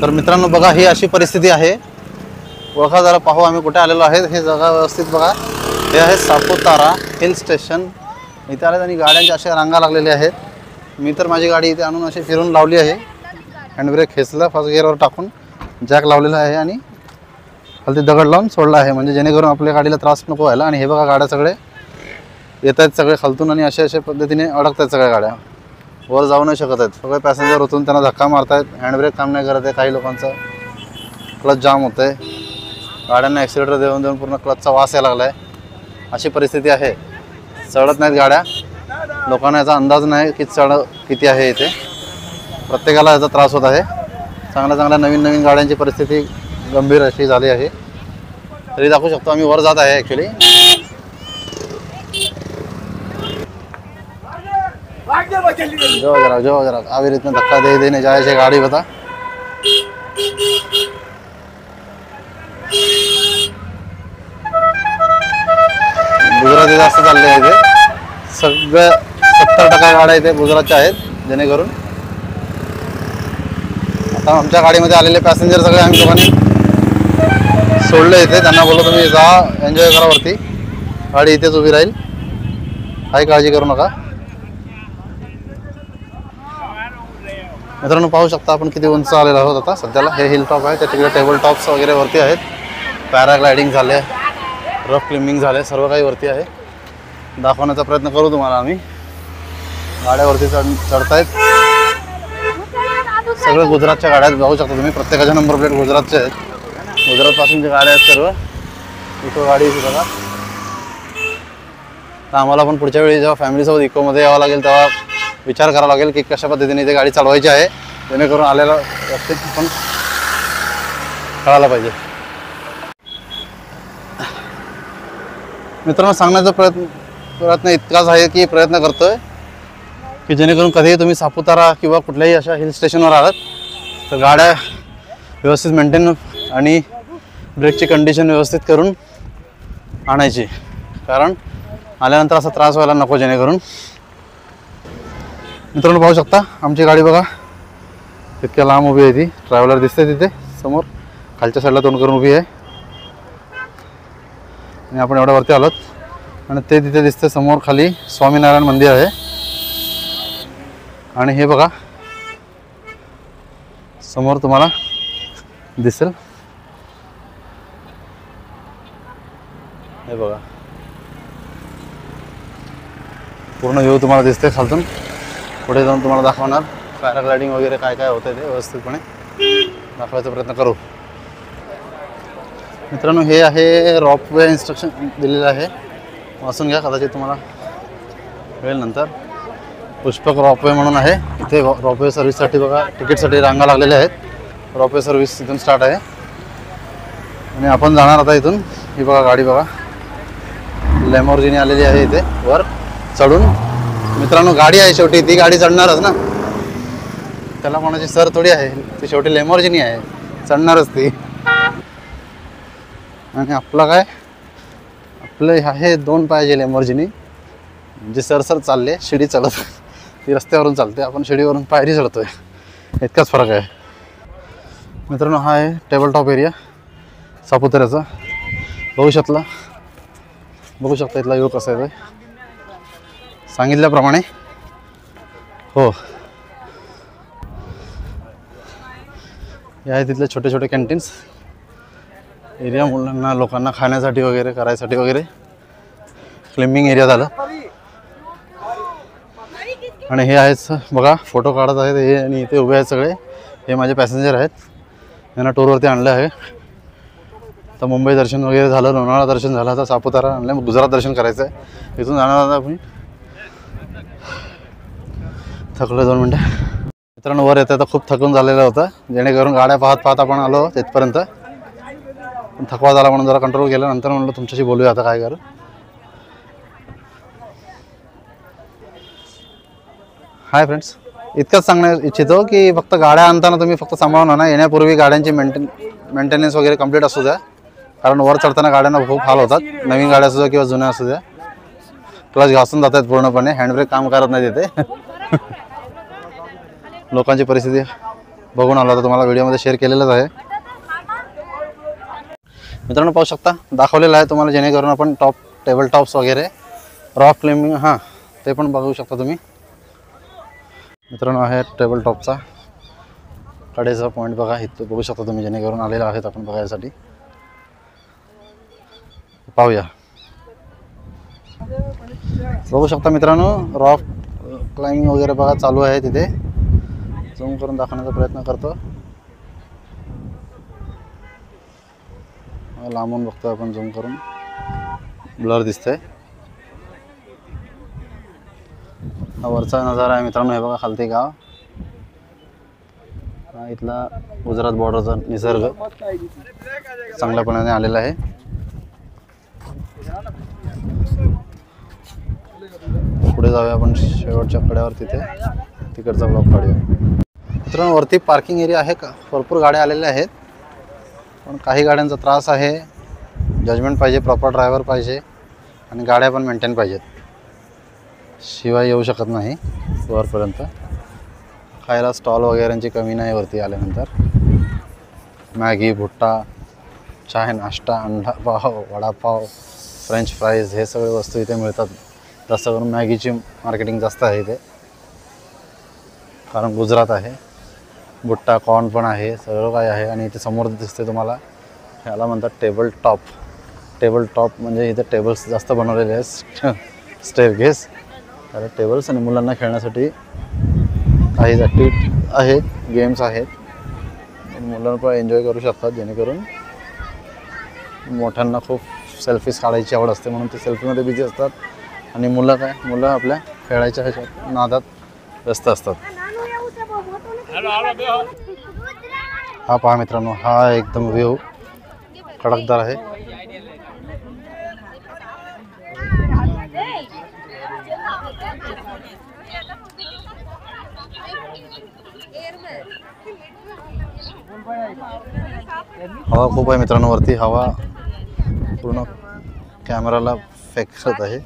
तर मित्रांनो बघा, ही अशी परिस्थिती आहे. ओळखा जरा, पाहू आम्ही कुठे आलेलो आहे. हे जागा व्यवस्थित बघा. हे आहे सापुतारा हिल स्टेशन. इथे आले आणि गाड्यांच्या अशा रांगा लागलेल्या आहेत. मी तर माझी गाडी इथे आणून अशी फिरून लावली आहे. हँडब्रेक खेचला, फर्स्ट गिअरवर टाकून जॅक लावलेला आहे आणि खाली दगड लावून सोडला आहे, म्हणजे जेणेकरून आपल्या गाडीला त्रास नको व्हायला. आणि हे बघा, गाड्या सगळे येत आहेत सगळे खालतून आणि अशा पद्धतीने अडकत आहेत सगळ्या गाड्या. वर जाऊ नाही शकत आहेत. सगळे पॅसेंजर उतरून त्यांना धक्का मारत आहेत. हँडब्रेक काम नाही करत आहे. काही लोकांचं क्लच जाम होतं आहे. गाड्यांना ॲक्सिलेटर देऊन देऊन पूर्ण क्लचचा वास यायला लागला आहे. अशी परिस्थिती आहे. चढत नाहीत गाड्या. लोकांना याचा अंदाज नाही की चढ किती आहे इथे. प्रत्येकाला याचा त्रास होत आहे. चांगल्या नवीन गाड्यांची परिस्थिती गंभीर अशी झाली आहे. तरी दाखवू शकतो आम्ही वर जात आहे ॲक्च्युली. जो जरा अभी इतना धक्का दे देने जाए गाड़ी बता. गुजराती जास्त चालले आहे. सगळ्या 70% गाड्या इथे गुजरातच्या आहेत. जेणेकरून आता आमच्या गाडीमध्ये आलेले पॅसेंजर सगळे आम्ही दोघांनी सोडले इथे. त्यांना बोललो तुम्ही जा, एन्जॉय करा वरती. गाडी इथेच उभी राहील, काही काळजी करू नका. मित्रांनो पाहू शकता आपण किती उंच आलेलो आहोत आता सध्याला. हे हिल टॉप आहे. त्या तिकडे टेबल टॉप्स वगैरे वरती आहेत. पॅराग्लायडिंग झाले, रफ क्लिम्बिंग झाले, सर्व काही वरती आहे. दाखवण्याचा प्रयत्न करू तुम्हाला आम्ही. गाड्यावरती चढतायत. सगळं गुजरातच्या गाड्या बघू शकता तुम्ही. प्रत्येकाच्या नंबर प्लेट गुजरातच्या आहेत. गुजरातपासूनच्या गाड्या आहेत सर्व. इको गाडी बघा. तर आम्हाला पण पुढच्या वेळी जेव्हा फॅमिलीसोबत इकोमध्ये यावं लागेल तेव्हा विचार करावा लागेल की कशा पद्धतीने इथे गाडी चालवायची आहे, जेणेकरून आलेला व्यक्ती पण कळायला पाहिजे. मित्रांनो सांगण्याचा प्रयत्न इतकाच आहे की प्रयत्न करतोय की जेणेकरून कधीही तुम्ही सापुतारा किंवा कुठल्याही अशा हिल स्टेशनवर आलात तर गाड्या व्यवस्थित मेंटेन आणि ब्रेकची कंडिशन व्यवस्थित करून आणायची. कारण आल्यानंतर असा त्रास व्हायला नको. जेणेकरून मित्रांनो पाहू शकता आमची गाडी बघा, इतक्या लांब उभी आहे ती. ट्रॅव्हलर दिसते तिथे समोर, खालच्या साईडला तोंड करून उभी आहे. आणि आपण एवढ्या वरती आलोत आणि ते तिथे दिसते समोर खाली स्वामीनारायण मंदिर आहे. आणि हे बघा समोर तुम्हाला दिसेल, हे बघा पूर्ण व्ह्यू तुम्हाला दिसते खालतून. पुढे जाऊन तुम्हाला दाखवणार पॅराग्लायडिंग वगैरे काय काय होतं ते व्यवस्थितपणे दाखवायचा प्रयत्न करू. मित्रांनो हे आहे रॉपवे इन्स्ट्रक्शन दिलेलं आहे, वाचून घ्या, कदाचित तुम्हाला कळेल नंतर. पुष्पक रॉपवे म्हणून आहे. इथे रॉपवे सर्व्हिससाठी बघा तिकीटसाठी रांगा लागलेल्या आहेत. रॉपवे सर्व्हिस इथून स्टार्ट आहे आणि आपण जाणार आता इथून. ही बघा गाडी बघा, लॅमोर्गिनी आलेली आहे इथे वर चढून. मित्रांनो गाडी आहे शेवटी, ती गाडी चढणारच ना, त्याला कोणाची सर थोडी आहे, ती शेवटी लॅमोर्गिनी आहे, चढणारच ती. आणि आपलं काय, आपलं आहे 2 पायाची लॅमोर्गिनी, जे सरसर चालले, शिडी चढत. ती रस्त्यावरून चालते, आपण शिडीवरून पायरी चढतोय, इतकाच फरक आहे. मित्रांनो हा आहे टेबल टॉप एरिया सापुताऱ्याचा. बघू शकता इथला व्ह्यू कसा आहे सांगितल्याप्रमाणे. हो हे आहे तिथले छोटे छोटे कॅन्टीन्स एरिया, मुलांना लोकांना खाण्यासाठी वगैरे करायसाठी वगैरे. क्लिम्बिंग एरिया झालं. आणि हे आहेच बघा, फोटो काढत आहेत हे आणि इथे उभे आहेत सगळे. हे माझे पॅसेंजर आहेत, यांना टूरवरती आणलं आहे. तर मुंबई दर्शन वगैरे झालं, लोणावळा दर्शन झालं, आता सापुतारा आणलं, मग गुजरात दर्शन करायचं आहे. इथून जाणार आता आपण. थकलं 2 मिनटं. मित्रांनो वर येतं तर खूप थकून झालेलं होतं, जेणेकरून गाड्या पाहत आपण आलो तिथपर्यंत. पण थकवा झाला म्हणून जरा कंट्रोल केलं. नंतर म्हणलं तुमच्याशी बोलूया आता काय करू. हाय फ्रेंड्स, इतकंच सांगण्यास इच्छितो की फक्त गाड्या आणताना तुम्ही फक्त सांभाळून आणा. येण्यापूर्वी गाड्यांची मेंटेनन्स वगैरे कंप्लीट असू द्या, कारण वर चढताना गाड्यांना खूप हाल होतात. नवीन गाड्या असू द्या किंवा जुन्या असू द्या, क्लच घासून जात आहेत पूर्णपणे. हँडब्रेक काम करत नाही तिथे. लोकांची परिस्थिती बघून आलो, तर तुम्हाला व्हिडिओमध्ये शेअर केलेलंच आहे मित्रांनो. पाहू शकता दाखवलेलं आहे तुम्हाला, जेणेकरून आपण टेबल टॉप्स वगैरे रॉक क्लाइम्बिंग हां ते पण बघू शकता तुम्ही मित्रांनो. आहे टेबल टॉपचा कडेचा पॉईंट बघा, इथं बघू शकता तुम्ही, जेणेकरून आलेला आहेत आपण बघायसाठी. पाहूया, बघू शकता मित्रांनो रॉक क्लाइम्बिंग वगैरे बघा चालू आहे तिथे. झूम करून दाखवण्याचा प्रयत्न करतो, लांबून बघतो आपण झूम करून, ब्लर दिसतंय. हा वरचा नजारा आहे मित्रांनो. हे बघा खालती गाव, हा इथला गुजरात बॉर्डरचा निसर्ग चांगल्यापणाने आलेला आहे. पुढे जाऊया आपण शेवटच्या कड्यावर, तिकडचा ब्लॉक काढूया मित्रांनो. वरती पार्किंग एरिया आहे का, भरपूर गाड्या आलेल्या आहेत, पण काही गाड्यांचा त्रास आहे. जजमेंट पाहिजे, प्रॉपर ड्रायव्हर पाहिजे आणि गाड्या पण मेंटेन पाहिजेत, शिवाय येऊ शकत नाही वरपर्यंत. खायला स्टॉल वगैरेंची कमी नाही वरती आल्यानंतर. मॅगी, भुट्टा, चहा, नाश्ता, अंडा पाव, वडापाव, फ्रेंच फ्राईज हे सगळे वस्तू इथे मिळतात. जास्त करून मॅगीची मार्केटिंग जास्त आहे इथे, कारण गुजरात आहे. भुट्टा, कॉर्न पण आहे, सगळं काय आहे. आणि इथे समोर दिसते तुम्हाला, ह्याला म्हणतात टेबल टॉप. टेबल टॉप म्हणजे इथे टेबल्स जास्त बनवलेले आहेत, स्टेअरकेस. तर टेबल्स आणि मुलांना खेळण्यासाठी काही ॲक्टिव्हिटी आहेत, गेम्स आहेत, मुलं पण एन्जॉय करू शकतात. जेणेकरून मोठ्यांना खूप सेल्फीज काढायची आवड असते, म्हणून ते सेल्फीमध्ये बिझी असतात. आणि मुलं आपल्या खेळायच्या ह्याच्यात नादात व्यस्त असतात. हा पहा मित्रांनो, हा एकदम व्ह्यू खडकदार आहे. हवा खूप आहे मित्रांनो वरती, हवा पूर्ण कॅमेराला फेकत आहे.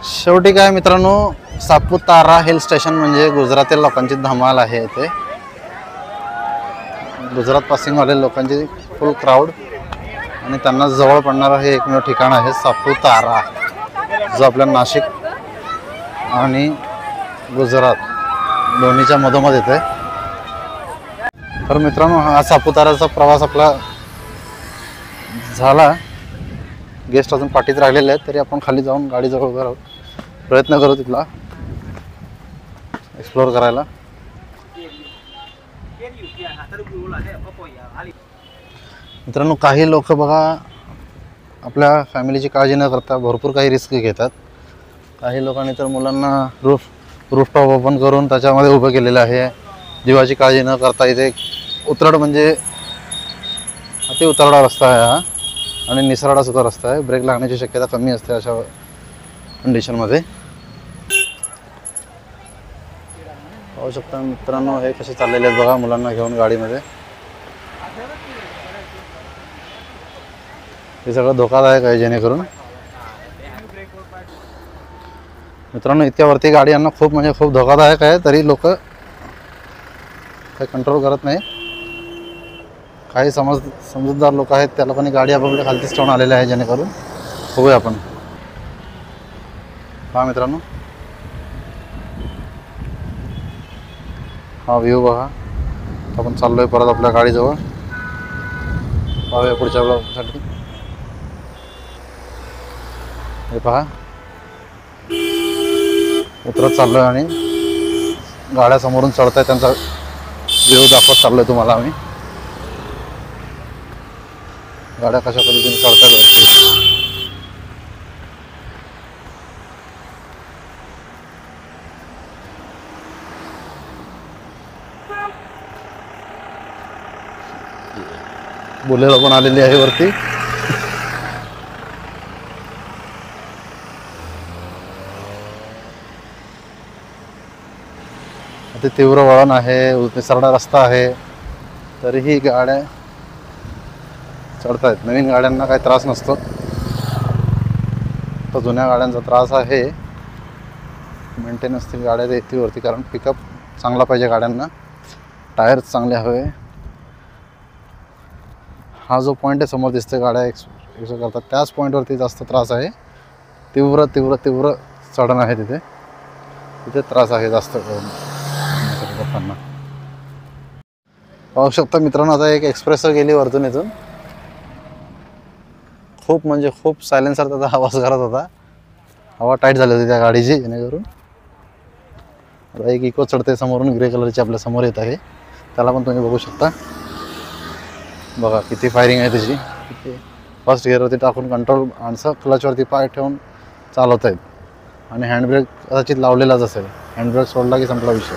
शेवटी काय मित्रांनो, सापुतारा हिल स्टेशन म्हणजे गुजरातील लोकांची धमाल आहे. इथे गुजरात पासिंग आलेल्या लोकांची फुल क्राऊड, आणि त्यांना जवळ पडणारं हे एकमेव ठिकाण आहे सापुतारा, जो आपल्या नाशिक आणि गुजरात दोन्हीच्या मधोमध येते. तर मित्रांनो, हा सापुताराचा प्रवास आपला झाला. गेस्ट अजून पाठीत राहिलेले आहेत, तरी आपण खाली जाऊन गाडीजवळ उभं राहू, प्रयत्न करू तिथला एक्सप्लोअर करायला. मित्रांनो, काही लोक बघा आपल्या फॅमिलीची काळजी न करता भरपूर काही रिस्क घेतात. काही लोकांनी तर मुलांना रूफटॉप ओपन करून त्याच्यामध्ये उभं केलेलं आहे, जीवाची काळजी न करता. इथे उतरड म्हणजे अति उतरडा रस्ता आहे हा, आणि निसरडा सुद्धा रस्ता आहे. ब्रेक लागण्याची शक्यता कमी असते अशा कंडिशनमध्ये. पाहू शकता मित्रांनो, हे कसे चाललेले आहेत बघा मुलांना घेऊन गाडीमध्ये. हे सगळं धोकादायक आहे. जेणेकरून मित्रांनो, इतक्या वरती गाडी आणणं खूप धोकादायक आहे, तरी लोक काही कंट्रोल करत नाही. काही समजूतदार लोक आहेत, त्याला पण गाडी आपापल्या खालतीच ठेवून आलेले आहे. जेणेकरून बघूया आपण. हा मित्रांनो, हा व्ह्यू बघा. आपण चाललोय परत आपल्या गाडीजवळ. पाहूया पुढच्या ब्लॉगसाठी. हे पहा, उतरत चाललोय आणि गाड्या समोरून चढताय, त्यांचा व्ह्यू दाखवत चाललोय तुम्हाला आम्ही. गाड्या कशा पद्धतीने चढतायत. बोलेरो पण आलेली आहे वरती. अति तीव्र वळण आहे, निसरडा रस्ता आहे, तरीही गाड्या चढतायत. नवीन गाड्यांना काही त्रास नसतो, तर जुन्या गाड्यांचा त्रास आहे. मेंटेनन्सची गाड्या येतील वरती, कारण पिकअप चांगला पाहिजे गाड्यांना, टायर चांगले हवे. हा जो पॉईंट आहे समोर दिसते गाड्या एक्सप्रेस करतात, त्याच पॉईंटवरती जास्त त्रास आहे. तीव्र तीव्र तीव्र चढण आहे तिथे, तिथे त्रास आहे जास्त करून करताना. पाहू शकता मित्रांनो, आता एक एक्सप्रेसर गेली वरतून इथून. खूप म्हणजे खूप सायलेन्सर त्याचा आवाज करत होता, हवा टाईट झाली होती त्या गाडीची, जेणेकरून. आता एक इको चढते समोरून, ग्रे कलरची आपल्या समोर येत आहे, त्याला पण तुम्ही बघू शकता. बघा किती फायरिंग आहे त्याची. फर्स्ट गिअरवरती टाकून कंट्रोल माणसं क्लचवरती पाय ठेवून चालवत आहेत, आणि हँडब्रेक कदाचित लावलेलाच असेल. हँडब्रेक सोडला की संपला विषय.